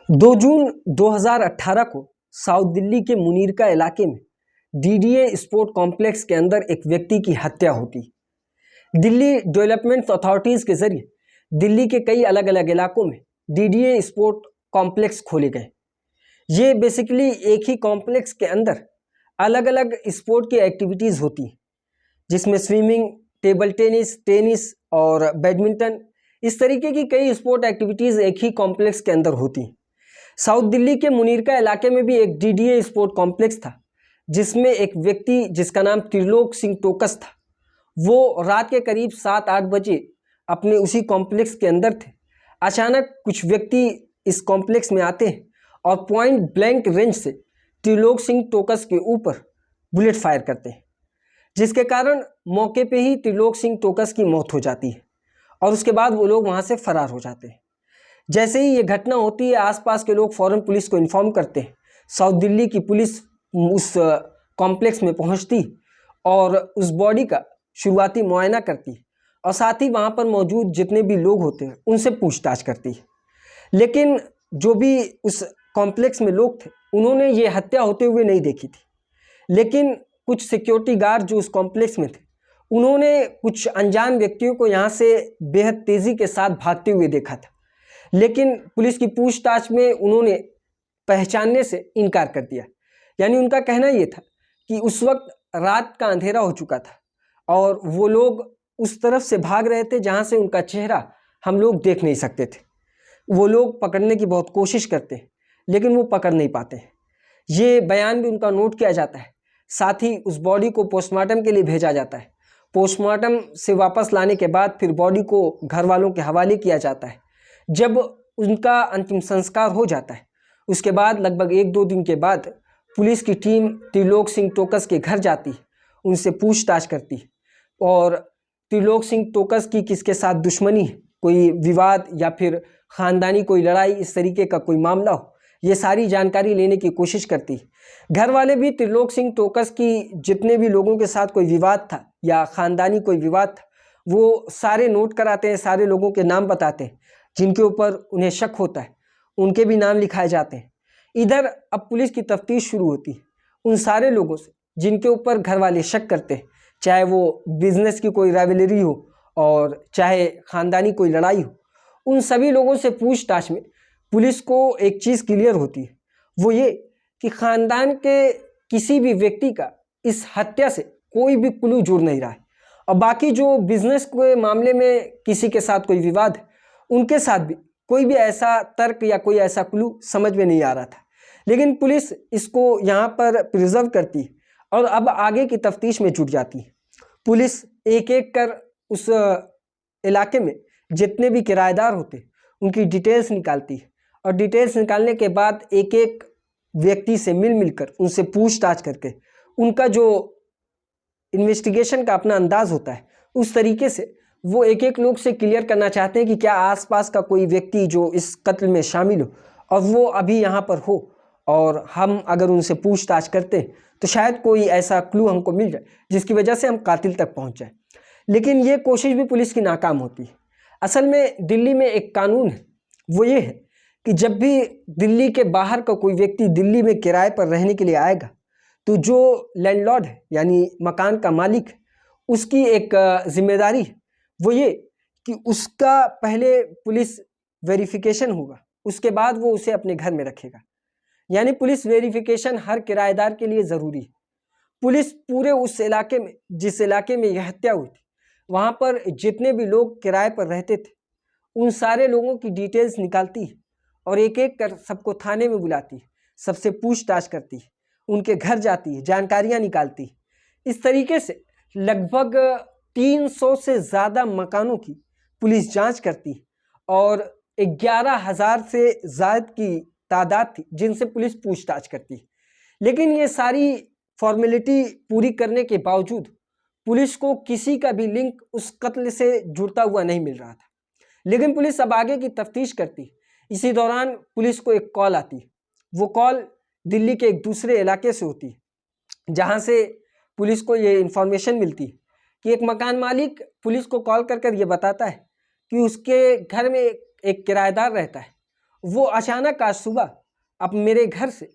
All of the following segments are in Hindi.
2 जून 2018 को साउथ दिल्ली के मुनीरका इलाके में डीडीए स्पोर्ट कॉम्प्लेक्स के अंदर एक व्यक्ति की हत्या होती। दिल्ली डेवलपमेंट अथॉरिटीज़ के जरिए दिल्ली के कई अलग अलग इलाकों में डीडीए स्पोर्ट कॉम्प्लेक्स खोले गए। ये बेसिकली एक ही कॉम्प्लेक्स के अंदर अलग अलग स्पोर्ट की एक्टिविटीज़ होती हैं, जिसमें स्विमिंग, टेबल टेनिस, टेनिस और बैडमिंटन, इस तरीके की कई स्पोर्ट एक्टिविटीज़ एक ही कॉम्प्लेक्स के अंदर होती हैं। साउथ दिल्ली के मुनीरका इलाके में भी एक डीडीए स्पोर्ट कॉम्प्लेक्स था, जिसमें एक व्यक्ति जिसका नाम त्रिलोक सिंह टोकस था, वो रात के करीब 7-8 बजे अपने उसी कॉम्प्लेक्स के अंदर थे। अचानक कुछ व्यक्ति इस कॉम्प्लेक्स में आते हैं और पॉइंट ब्लैंक रेंज से त्रिलोक सिंह टोकस के ऊपर बुलेट फायर करते हैं, जिसके कारण मौके पे ही त्रिलोक सिंह टोकस की मौत हो जाती है और उसके बाद वो लोग वहाँ से फरार हो जाते हैं। जैसे ही ये घटना होती है, आसपास के लोग फ़ौरन पुलिस को इन्फॉर्म करते हैं। साउथ दिल्ली की पुलिस उस कॉम्प्लेक्स में पहुंचती और उस बॉडी का शुरुआती मुआयना करती और साथ ही वहाँ पर मौजूद जितने भी लोग होते हैं उनसे पूछताछ करती। लेकिन जो भी उस कॉम्प्लेक्स में लोग थे, उन्होंने ये हत्या होते हुए नहीं देखी थी। लेकिन कुछ सिक्योरिटी गार्ड जो उस कॉम्प्लेक्स में थे, उन्होंने कुछ अनजान व्यक्तियों को यहाँ से बेहद तेज़ी के साथ भागते हुए देखा था। लेकिन पुलिस की पूछताछ में उन्होंने पहचानने से इनकार कर दिया। यानी उनका कहना ये था कि उस वक्त रात का अंधेरा हो चुका था और वो लोग उस तरफ से भाग रहे थे जहाँ से उनका चेहरा हम लोग देख नहीं सकते थे। वो लोग पकड़ने की बहुत कोशिश करते हैं, लेकिन वो पकड़ नहीं पाते। ये बयान भी उनका नोट किया जाता है। साथ ही उस बॉडी को पोस्टमार्टम के लिए भेजा जाता है। पोस्टमार्टम से वापस लाने के बाद फिर बॉडी को घर वालों के हवाले किया जाता है। जब उनका अंतिम संस्कार हो जाता है, उसके बाद लगभग 1-2 दिन के बाद पुलिस की टीम त्रिलोक सिंह टोकस के घर जाती, उनसे पूछताछ करती और त्रिलोक सिंह टोकस की किसके साथ दुश्मनी है, कोई विवाद या फिर ख़ानदानी कोई लड़ाई, इस तरीके का कोई मामला हो, ये सारी जानकारी लेने की कोशिश करती। घर वाले भी त्रिलोक सिंह टोकस की जितने भी लोगों के साथ कोई विवाद था या ख़ानदानी कोई विवाद था, वो सारे नोट कराते हैं, सारे लोगों के नाम बताते हैं जिनके ऊपर उन्हें शक होता है, उनके भी नाम लिखाए जाते हैं। इधर अब पुलिस की तफ्तीश शुरू होती है उन सारे लोगों से जिनके ऊपर घर वाले शक करते हैं, चाहे वो बिजनेस की कोई राइवलरी हो और चाहे ख़ानदानी कोई लड़ाई हो। उन सभी लोगों से पूछताछ में पुलिस को एक चीज़ क्लियर होती है, वो ये कि ख़ानदान के किसी भी व्यक्ति का इस हत्या से कोई भी क्लू जुड़ नहीं रहा है और बाकी जो बिजनेस के मामले में किसी के साथ कोई विवाद है, उनके साथ भी कोई भी ऐसा तर्क या कोई ऐसा क्लू समझ में नहीं आ रहा था। लेकिन पुलिस इसको यहाँ पर प्रिजर्व करती और अब आगे की तफ्तीश में जुट जाती है। पुलिस एक एक कर उस इलाके में जितने भी किराएदार होते उनकी डिटेल्स निकालती है और डिटेल्स निकालने के बाद एक एक व्यक्ति से मिलकर उनसे पूछताछ करके उनका जो इन्वेस्टिगेशन का अपना अंदाज होता है, उस तरीके से वो एक एक लोग से क्लियर करना चाहते हैं कि क्या आसपास का कोई व्यक्ति जो इस कत्ल में शामिल हो और वो अभी यहाँ पर हो, और हम अगर उनसे पूछताछ करते हैं तो शायद कोई ऐसा क्लू हमको मिल जाए जिसकी वजह से हम कातिल तक पहुँच जाए। लेकिन ये कोशिश भी पुलिस की नाकाम होती है। असल में दिल्ली में एक कानून है, वो ये है कि जब भी दिल्ली के बाहर का कोई व्यक्ति दिल्ली में किराए पर रहने के लिए आएगा, तो जो लैंडलॉर्ड है यानी मकान का मालिक है, उसकी एक जिम्मेदारी है, वो ये कि उसका पहले पुलिस वेरिफिकेशन होगा, उसके बाद वो उसे अपने घर में रखेगा। यानी पुलिस वेरिफिकेशन हर किराएदार के लिए ज़रूरी है। पुलिस पूरे उस इलाके में, जिस इलाके में यह हत्या हुई थी, वहाँ पर जितने भी लोग किराए पर रहते थे, उन सारे लोगों की डिटेल्स निकालती है और एक एक कर सबको थाने में बुलाती है, सबसे पूछताछ करती है, उनके घर जाती है, जानकारियाँ निकालती है। इस तरीके से लगभग 300 से ज़्यादा मकानों की पुलिस जांच करती और 11,000 से ज़्यादा की तादाद थी जिनसे पुलिस पूछताछ करती। लेकिन ये सारी फॉर्मेलिटी पूरी करने के बावजूद पुलिस को किसी का भी लिंक उस कत्ल से जुड़ता हुआ नहीं मिल रहा था। लेकिन पुलिस अब आगे की तफ्तीश करती। इसी दौरान पुलिस को एक कॉल आती। वो कॉल दिल्ली के एक दूसरे इलाके से होती, जहाँ से पुलिस को ये इन्फॉर्मेशन मिलती कि एक मकान मालिक पुलिस को कॉल कर ये बताता है कि उसके घर में एक किराएदार रहता है वो अचानक आज सुबह अब मेरे घर से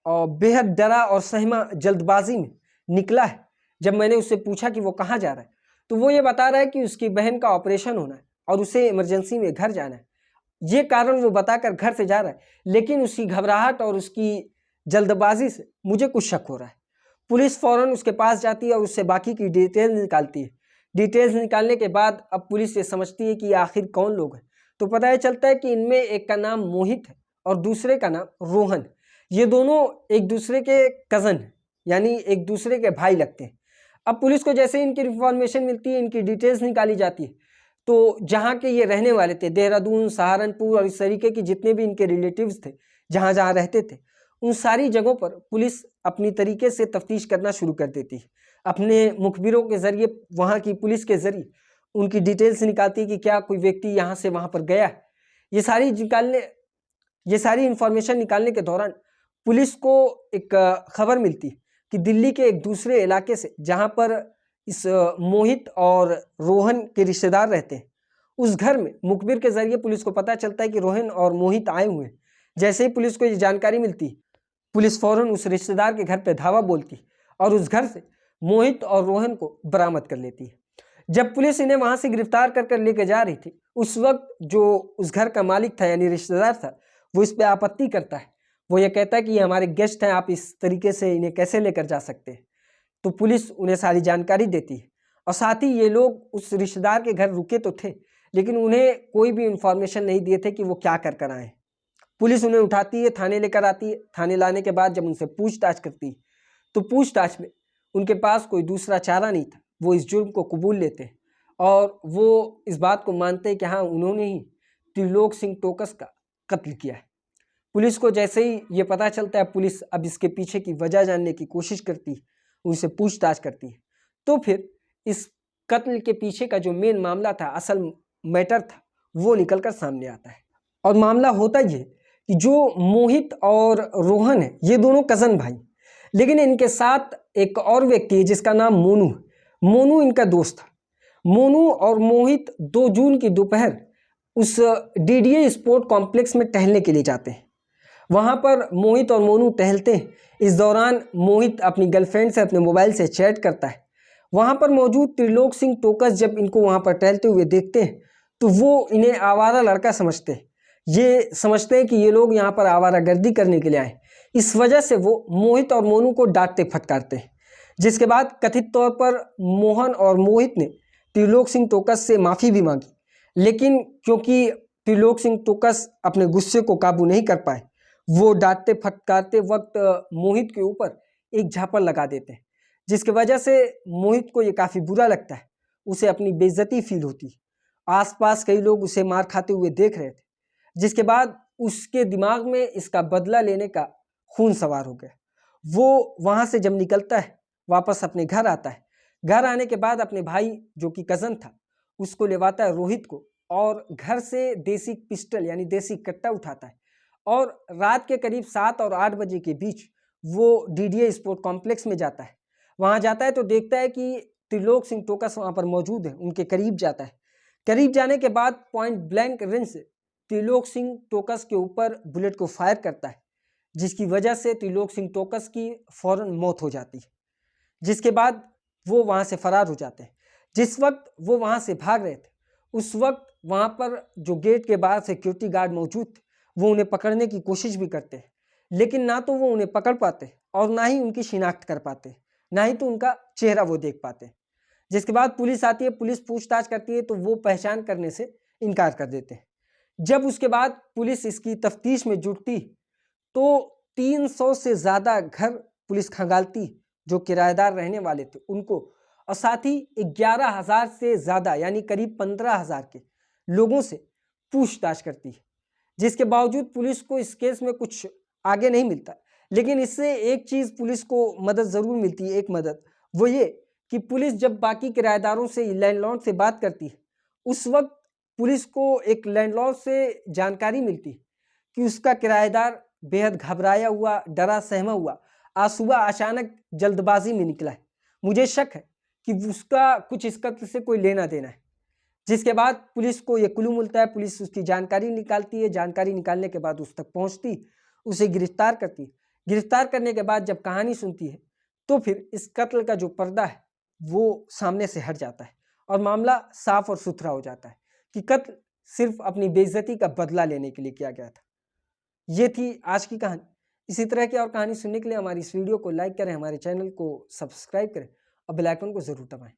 और बेहद डरा और सहमा जल्दबाजी में निकला है। जब मैंने उससे पूछा कि वो कहाँ जा रहा है, तो वो ये बता रहा है कि उसकी बहन का ऑपरेशन होना है और उसे इमरजेंसी में घर जाना है। ये कारण वो बताकर घर से जा रहा है, लेकिन उसकी घबराहट और उसकी जल्दबाजी से मुझे कुछ शक हो रहा है। पुलिस फौरन उसके पास जाती है और उससे बाकी की डिटेल निकालती है। डिटेल्स निकालने के बाद अब पुलिस ये समझती है कि ये आखिर कौन लोग हैं। तो पता चलता है कि इनमें एक का नाम मोहित है और दूसरे का नाम रोहन। ये दोनों एक दूसरे के कज़न हैं, यानी एक दूसरे के भाई लगते हैं। अब पुलिस को जैसे इनकी इन्फॉर्मेशन मिलती है, इनकी डिटेल्स निकाली जाती है, तो जहाँ के ये रहने वाले थे, देहरादून, सहारनपुर और इस तरीके की जितने भी इनके रिलेटिव्स थे, जहाँ जहाँ रहते थे, उन सारी जगहों पर पुलिस अपनी तरीके से तफ्तीश करना शुरू कर देती है। अपने मुखबिरों के ज़रिए, वहाँ की पुलिस के ज़रिए उनकी डिटेल्स निकालती है कि क्या कोई व्यक्ति यहाँ से वहाँ पर गया है। ये सारी इंफॉर्मेशन निकालने के दौरान पुलिस को एक खबर मिलती है कि दिल्ली के एक दूसरे इलाके से, जहाँ पर इस मोहित और रोहन के रिश्तेदार रहते हैं, उस घर में मुखबिर के ज़रिए पुलिस को पता चलता है कि रोहन और मोहित आए हुए हैं। जैसे ही पुलिस को ये जानकारी मिलती, पुलिस फौरन उस रिश्तेदार के घर पे धावा बोलती और उस घर से मोहित और रोहन को बरामद कर लेती है। जब पुलिस इन्हें वहां से गिरफ्तार कर लेके जा रही थी, उस वक्त जो उस घर का मालिक था यानी रिश्तेदार था, वो इस पे आपत्ति करता है। वो ये कहता है कि ये हमारे गेस्ट हैं, आप इस तरीके से इन्हें कैसे लेकर जा सकते हैं। तो पुलिस उन्हें सारी जानकारी देती है और साथ ही ये लोग उस रिश्तेदार के घर रुके तो थे, लेकिन उन्हें कोई भी इंफॉर्मेशन नहीं दिए थे कि वो क्या कर आए। पुलिस उन्हें उठाती है, थाने लेकर आती है। थाने लाने के बाद जब उनसे पूछताछ करती है, तो पूछताछ में उनके पास कोई दूसरा चारा नहीं था। वो इस जुर्म को कबूल लेते हैं और वो इस बात को मानते हैं कि हाँ, उन्होंने ही त्रिलोक सिंह टोकस का कत्ल किया है। पुलिस को जैसे ही ये पता चलता है, पुलिस अब इसके पीछे की वजह जानने की कोशिश करती है, उनसे पूछताछ करती है। तो फिर इस कत्ल के पीछे का जो मेन मामला था, असल मैटर था, वो निकलकर सामने आता है। और मामला होता ये कि जो मोहित और रोहन है, ये दोनों कज़न भाई, लेकिन इनके साथ एक और व्यक्ति है जिसका नाम मोनू है। मोनू इनका दोस्त था। मोनू और मोहित 2 जून की दोपहर उस डीडीए स्पोर्ट कॉम्प्लेक्स में टहलने के लिए जाते हैं। वहाँ पर मोहित और मोनू टहलते हैं। इस दौरान मोहित अपनी गर्लफ्रेंड से अपने मोबाइल से चैट करता है। वहाँ पर मौजूद त्रिलोक सिंह टोकस जब इनको वहाँ पर टहलते हुए देखते हैं, तो वो इन्हें आवारा लड़का समझते हैं। ये समझते हैं कि ये लोग यहाँ पर आवारागर्दी करने के लिए आए। इस वजह से वो मोहित और मोनू को डांटते फटकारते हैं, जिसके बाद कथित तौर पर मोहन और मोहित ने त्रिलोक सिंह टोकस से माफ़ी भी मांगी, लेकिन क्योंकि त्रिलोक सिंह टोकस अपने गुस्से को काबू नहीं कर पाए, वो डांटते फटकारते वक्त मोहित के ऊपर एक झापड़ लगा देते हैं, जिसकी वजह से मोहित को ये काफ़ी बुरा लगता है। उसे अपनी बेइज्जती फील होती है। आसपास कई लोग उसे मार खाते हुए देख रहे थे, जिसके बाद उसके दिमाग में इसका बदला लेने का खून सवार हो गया। वो वहाँ से जब निकलता है, वापस अपने घर आता है। घर आने के बाद अपने भाई, जो कि कज़न था, उसको लेवाता है रोहित को, और घर से देसी पिस्टल यानी देसी कट्टा उठाता है और रात के करीब 7 और 8 बजे के बीच वो डीडीए स्पोर्ट कॉम्प्लेक्स में जाता है। वहाँ जाता है तो देखता है कि त्रिलोक सिंह टोकस वहाँ पर मौजूद है। उनके करीब जाता है। करीब जाने के बाद पॉइंट ब्लैंक रेंज से त्रिलोक सिंह टोकस के ऊपर बुलेट को फायर करता है, जिसकी वजह से त्रिलोक सिंह टोकस की फौरन मौत हो जाती है। जिसके बाद वो वहाँ से फरार हो जाते हैं। जिस वक्त वो वहाँ से भाग रहे थे, उस वक्त वहाँ पर जो गेट के बाहर सिक्योरिटी गार्ड मौजूद थे, वो उन्हें पकड़ने की कोशिश भी करते हैं, लेकिन ना तो वो उन्हें पकड़ पाते और ना ही उनकी शिनाख्त कर पाते, ना ही तो उनका चेहरा वो देख पाते। जिसके बाद पुलिस आती है, पुलिस पूछताछ करती है, तो वो पहचान करने से इनकार कर देते हैं। जब उसके बाद पुलिस इसकी तफ्तीश में जुटती, तो 300 से ज़्यादा घर पुलिस खंगालती जो किराएदार रहने वाले थे उनको, और साथ ही 11,000 से ज़्यादा यानी करीब 15,000 के लोगों से पूछताछ करती है। जिसके बावजूद पुलिस को इस केस में कुछ आगे नहीं मिलता, लेकिन इससे एक चीज़ पुलिस को मदद ज़रूर मिलती है। एक मदद वो ये कि पुलिस जब बाकी किराएदारों से, लैंडलॉर्ड से बात करती है, उस वक्त पुलिस को एक लैंडलॉर्ड से जानकारी मिलती है कि उसका किराएदार बेहद घबराया हुआ, डरा सहमा हुआ आज सुबह अचानक जल्दबाजी में निकला है। मुझे शक है कि उसका कुछ इस कत्ल से कोई लेना देना है। जिसके बाद पुलिस को ये क्लू मिलता है, पुलिस उसकी जानकारी निकालती है, जानकारी निकालने के बाद उस तक पहुंचती, उसे गिरफ्तार करती। गिरफ्तार करने के बाद जब कहानी सुनती है तो फिर इस कत्ल का जो पर्दा है वो सामने से हट जाता है और मामला साफ और सुथरा हो जाता है कि कत्ल सिर्फ अपनी बेइज्जती का बदला लेने के लिए किया गया था। ये थी आज की कहानी। इसी तरह की और कहानी सुनने के लिए हमारी इस वीडियो को लाइक करें, हमारे चैनल को सब्सक्राइब करें और बेल आइकन को जरूर दबाएं।